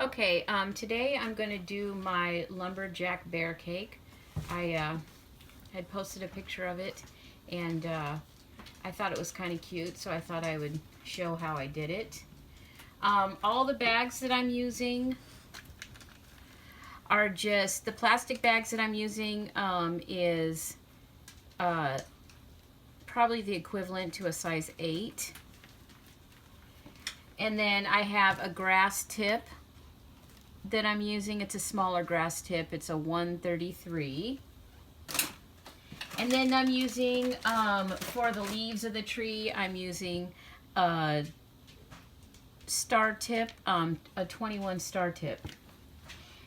Okay, today I'm going to do my Lumberjack bear cake. I had posted a picture of it, and I thought it was kind of cute, so I thought I would show how I did it. All the bags that I'm using are just, the plastic bags that I'm using is uh, probably the equivalent to a size 8. And then I have a grass tip that I'm using. It's a smaller grass tip. It's a 133. And then I'm using, for the leaves of the tree, I'm using a star tip, a 21 star tip.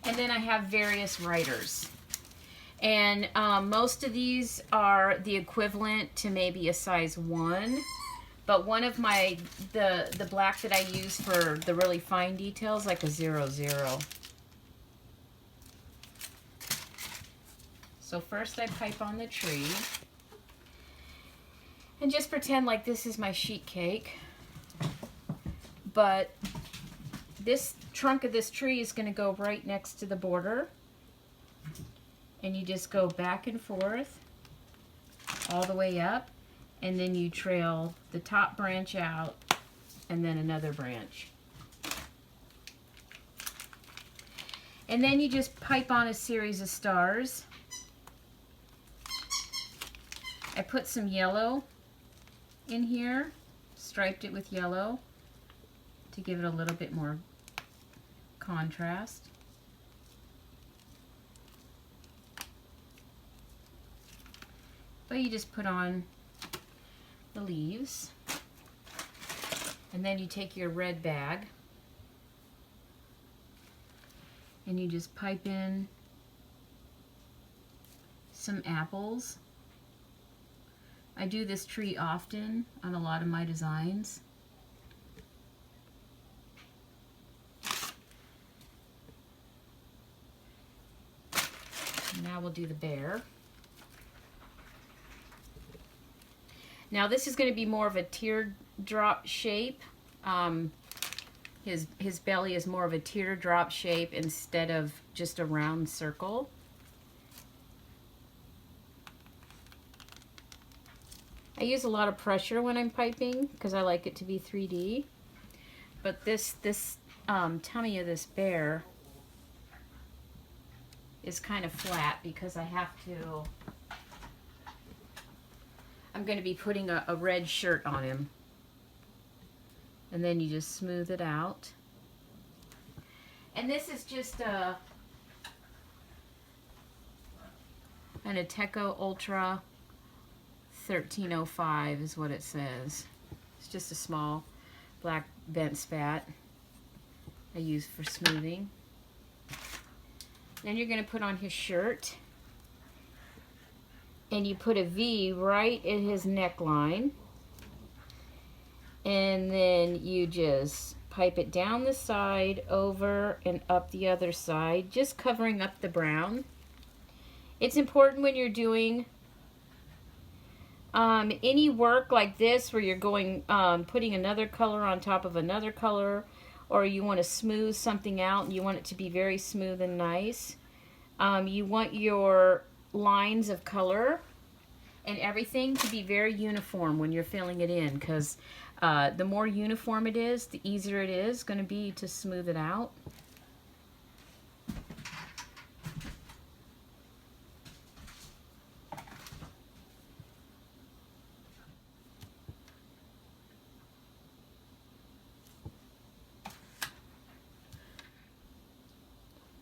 And then I have various writers. And most of these are the equivalent to maybe a size 1. But one of my, the black that I use for the really fine details, like a 00. So first I pipe on the tree. And just pretend like this is my sheet cake. But this trunk of this tree is going to go right next to the border. And you just go back and forth all the way up. And then you trail the top branch out and then another branch. And then you just pipe on a series of stars. I put some yellow in here, striped it with yellow to give it a little bit more contrast. But you just put on the leaves, and then you take your red bag and you just pipe in some apples. I do this tree often on a lot of my designs. Now we'll do the bear. Now this is going to be more of a teardrop shape. His belly is more of a teardrop shape instead of just a round circle. I use a lot of pressure when I'm piping because I like it to be 3D. But this tummy of this bear is kind of flat because I'm going to be putting a red shirt on him. And then you just smooth it out. And this is just an Ateco Ultra 1305 is what it says. It's just a small black bent spat I use for smoothing. Then you're going to put on his shirt. And you put a V right in his neckline. And then you just pipe it down the side, over and up the other side, just covering up the brown. It's important when you're doing any work like this where you're going, putting another color on top of another color, or you want to smooth something out and you want it to be very smooth and nice. You want your lines of color and everything to be very uniform when you're filling it in, because the more uniform it is, the easier it is going to be to smooth it out.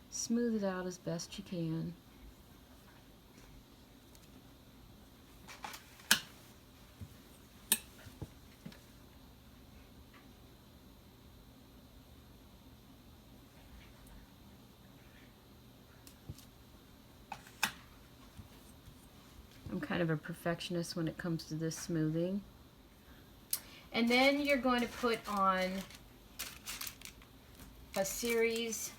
Smooth it out as best you can. I'm kind of a perfectionist when it comes to this smoothing. And then you're going to put on a series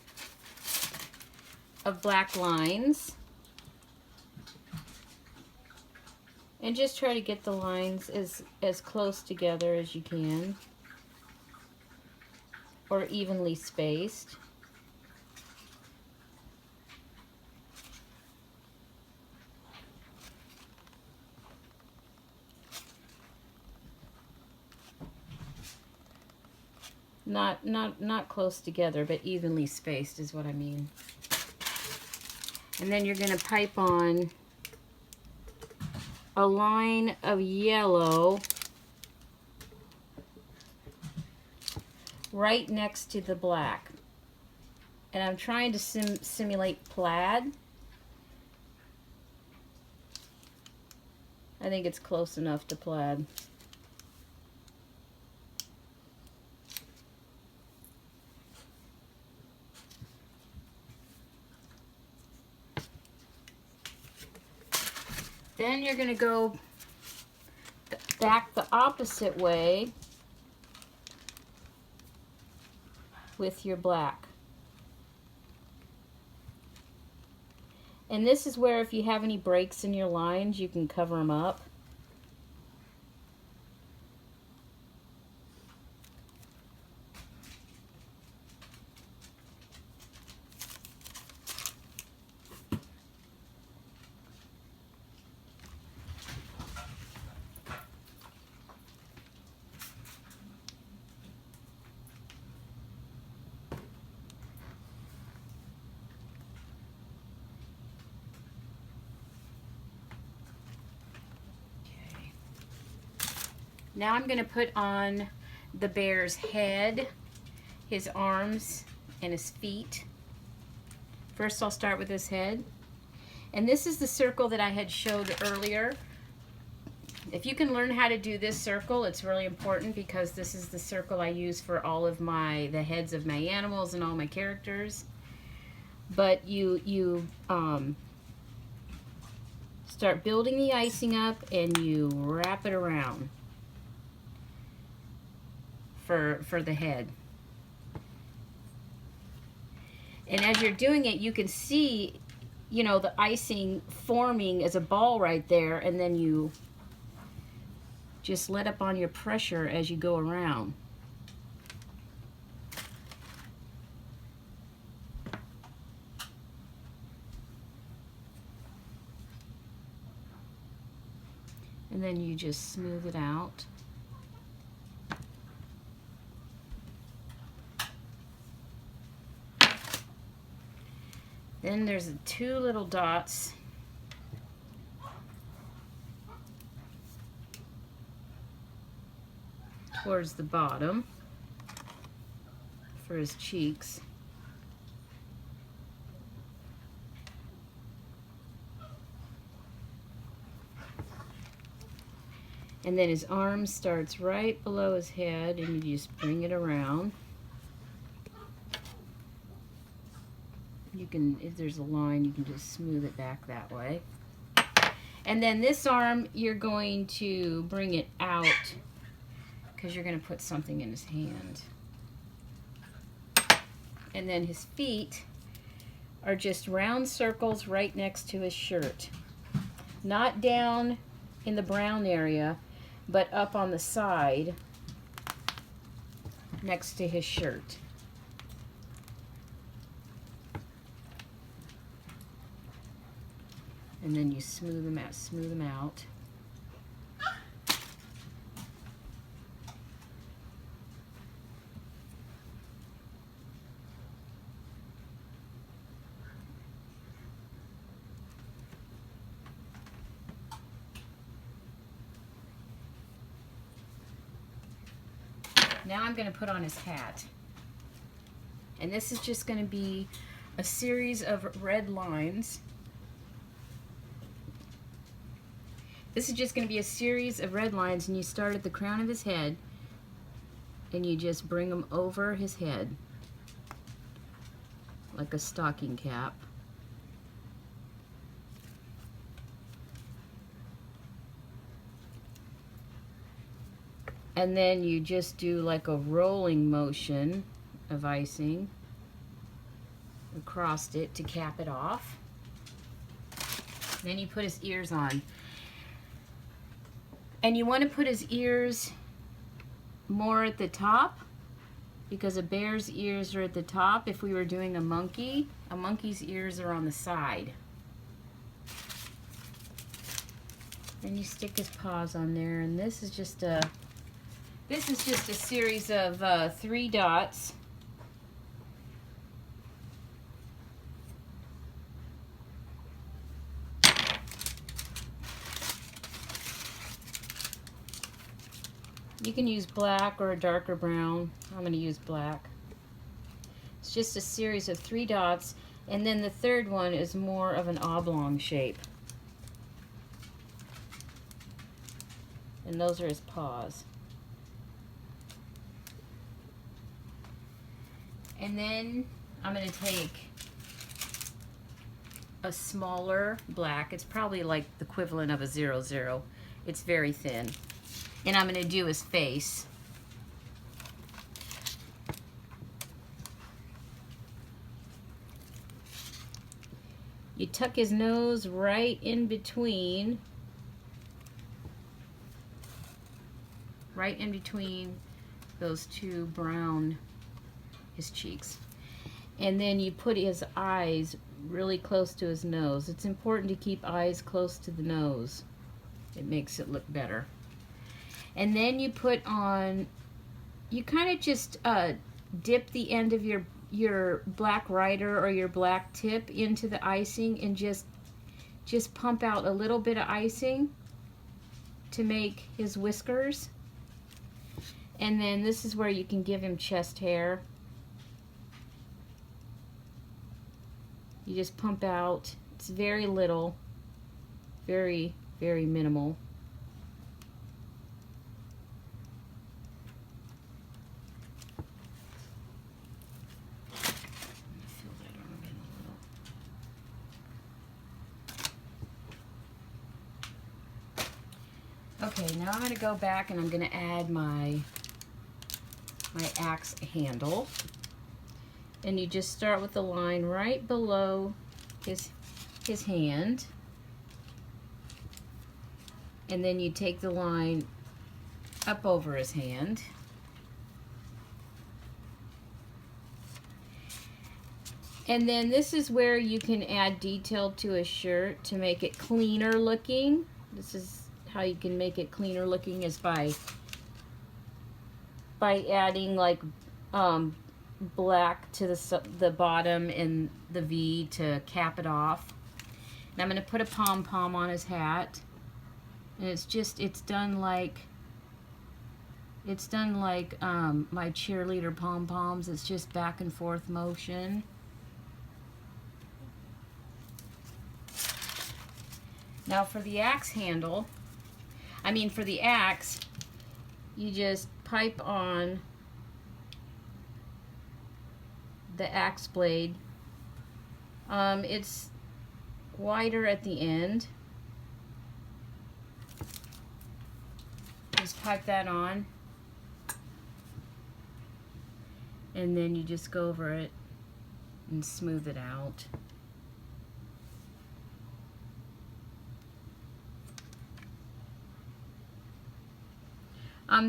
of black lines. And just try to get the lines as close together as you can, or evenly spaced. Not close together, but evenly spaced is what I mean. And then you're going to pipe on a line of yellow right next to the black. And I'm trying to simulate plaid. I think it's close enough to plaid. Then you're going to go back the opposite way with your black. And this is where if you have any breaks in your lines, you can cover them up. Now I'm going to put on the bear's head, his arms, and his feet. First I'll start with his head. And this is the circle that I had showed earlier. If you can learn how to do this circle, it's really important because this is the circle I use for all of the heads of my animals and all my characters. But you start building the icing up and you wrap it around for the head. And as you're doing it, you can see, you know, the icing forming as a ball right there, and then you just let up on your pressure as you go around. And then you just smooth it out. Then there's two little dots towards the bottom for his cheeks. And then his arm starts right below his head, and you just bring it around. You can, if there's a line, you can just smooth it back that way. And then this arm, you're going to bring it out because you're going to put something in his hand. And then his feet are just round circles right next to his shirt. Not down in the brown area, but up on the side next to his shirt. And then you smooth them out, smooth them out. Now I'm going to put on his hat. And this is just going to be a series of red lines. This is just going to be a series of red lines, and you start at the crown of his head and you just bring them over his head like a stocking cap. And then you just do like a rolling motion of icing across it to cap it off. Then you put his ears on. And you want to put his ears more at the top because a bear's ears are at the top. If we were doing a monkey's ears are on the side. Then you stick his paws on there, and this is just a This is just a series of 3 dots. You can use black or a darker brown. I'm going to use black. It's just a series of 3 dots, and then the third one is more of an oblong shape. And those are his paws. And then I'm going to take a smaller black. It's probably like the equivalent of a 00. It's very thin. And I'm going to do his face. You tuck his nose right in between those 2 brown, his cheeks. And then you put his eyes really close to his nose. It's important to keep eyes close to the nose. It makes it look better. And then you put on, you kind of just dip the end of your black Rider or your black tip into the icing and just pump out a little bit of icing to make his whiskers. And then this is where you can give him chest hair. You just pump out. It's very little, very, very minimal. Okay, now I'm going to go back and I'm going to add my axe handle. And you just start with the line right below his hand. And then you take the line up over his hand. And then this is where you can add detail to a shirt to make it cleaner looking. This is how you can make it cleaner looking, is by adding like black to the bottom and the V to cap it off. And I'm going to put a pom-pom on his hat. And it's done like my cheerleader pom-poms. It's just back and forth motion. Now for the axe handle, for the axe, you just pipe on the axe blade. It's wider at the end. Just pipe that on. And then you just go over it and smooth it out.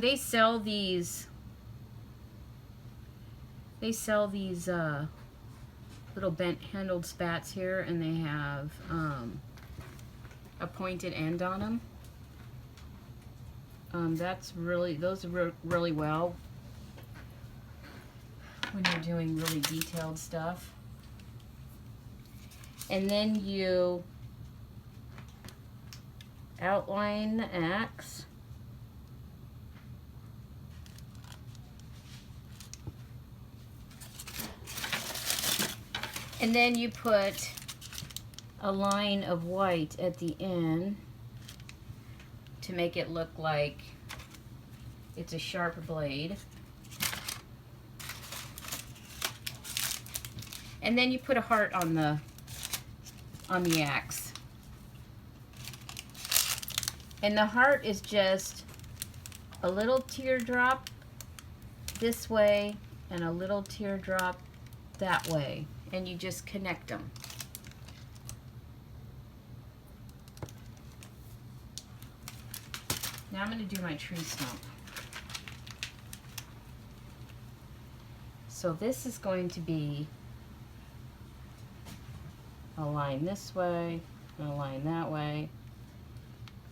They sell these little bent-handled spats here, and they have a pointed end on them. Those work really well when you're doing really detailed stuff. And then you outline the axe. And then you put a line of white at the end to make it look like it's a sharp blade. And then you put a heart on the axe. And the heart is just a little teardrop this way and a little teardrop that way. And you just connect them. Now I'm going to do my tree stump. So this is going to be a line this way, and a line that way,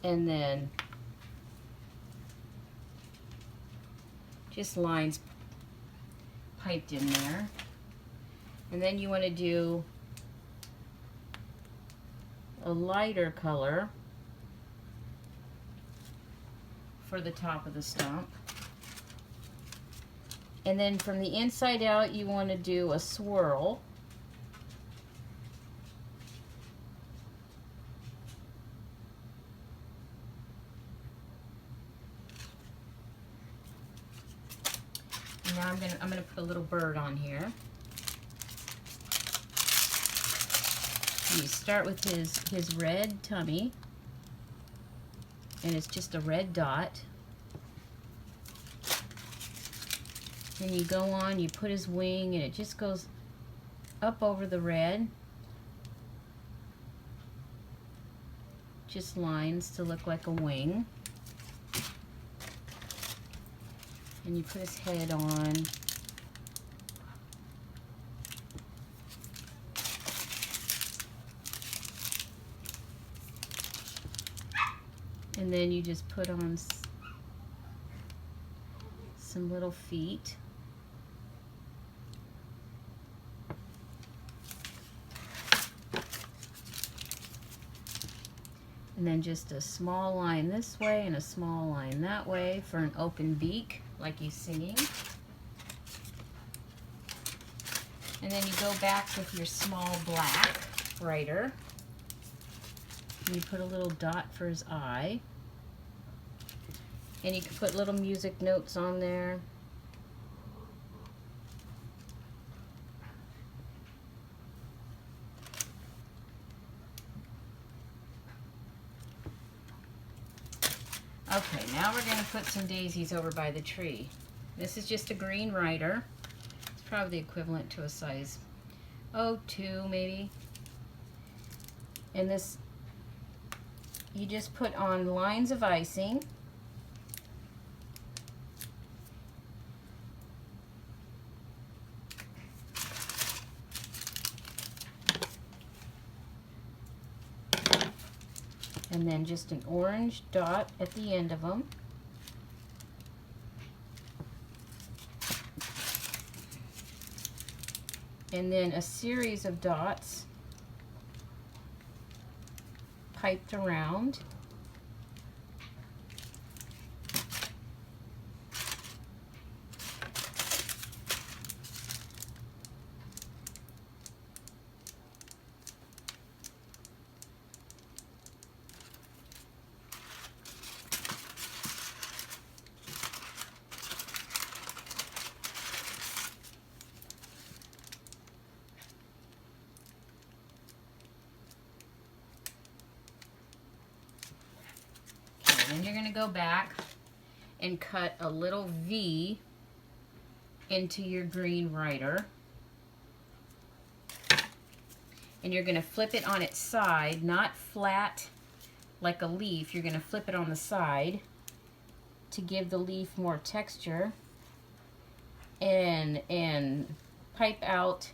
and then just lines piped in there. And then you want to do a lighter color for the top of the stump. And then from the inside out, you want to do a swirl. And now I'm gonna put a little bird on here. You start with his red tummy, and it's just a red dot. Then you go on, you put his wing, and it just goes up over the red. Just lines to look like a wing. And you put his head on. And then you just put on some little feet. And then just a small line this way and a small line that way for an open beak, like he's singing. And then you go back with your small black writer. And you put a little dot for his eye. And you can put little music notes on there. Okay, now we're going to put some daisies over by the tree. This is just a green writer. It's probably equivalent to a size 02 maybe. And this, you just put on lines of icing. And then just an orange dot at the end of them. And then a series of dots piped around. Then you're going to go back and cut a little V into your green writer. And you're going to flip it on its side, not flat like a leaf. You're going to flip it on the side to give the leaf more texture and pipe out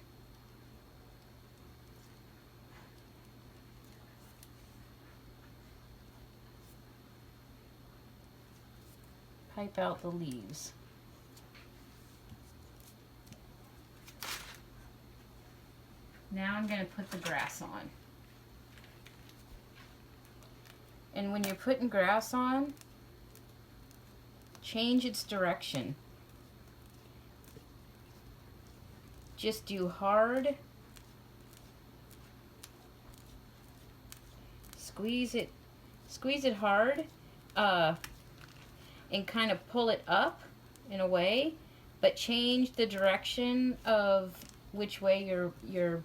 the leaves. Now I'm going to put the grass on. And when you're putting grass on, change its direction. Just do hard. Squeeze it hard. And kind of pull it up in a way, but change the direction of which way you're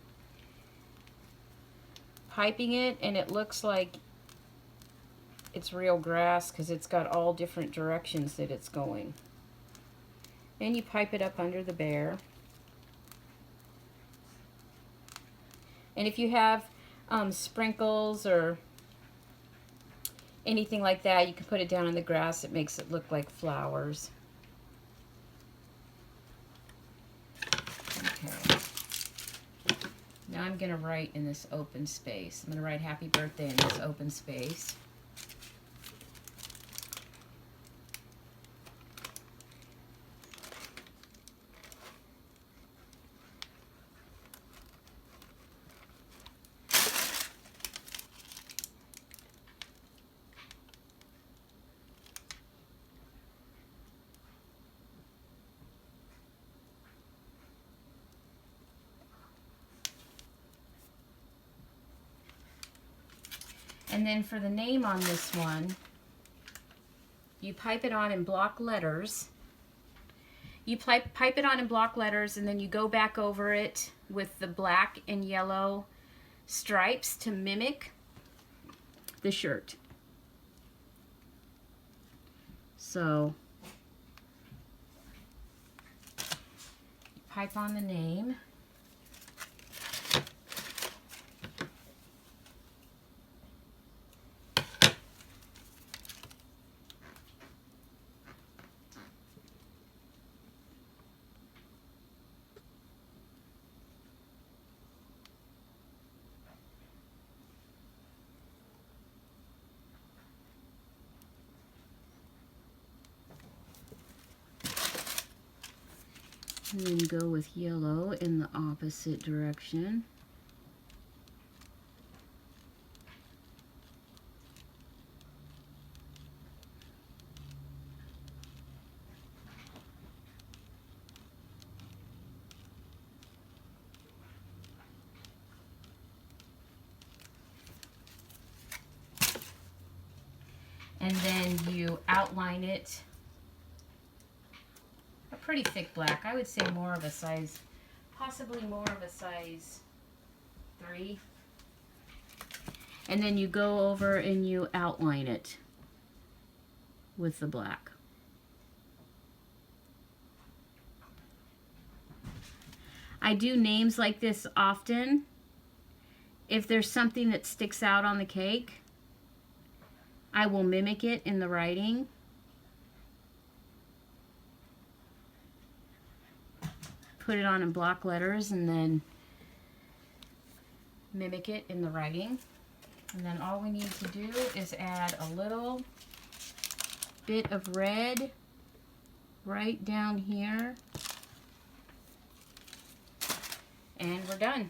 piping it, and it looks like it's real grass because it's got all different directions that it's going. And you pipe it up under the bear. And if you have sprinkles or anything like that, you can put it down in the grass. It makes it look like flowers. Okay. Now I'm going to write in this open space. I'm going to write happy birthday in this open space. And then for the name on this one, you pipe it on in block letters. You pipe it on in block letters, and then you go back over it with the black and yellow stripes to mimic the shirt. So pipe on the name. And then go with yellow in the opposite direction. And then you outline it. A pretty thick black. I would say more of a size, possibly more of a size 3. And then you go over and you outline it with the black. I do names like this often. If there's something that sticks out on the cake, I will mimic it in the writing. Put it on in block letters and then mimic it in the writing. And then all we need to do is add a little bit of red right down here. And we're done.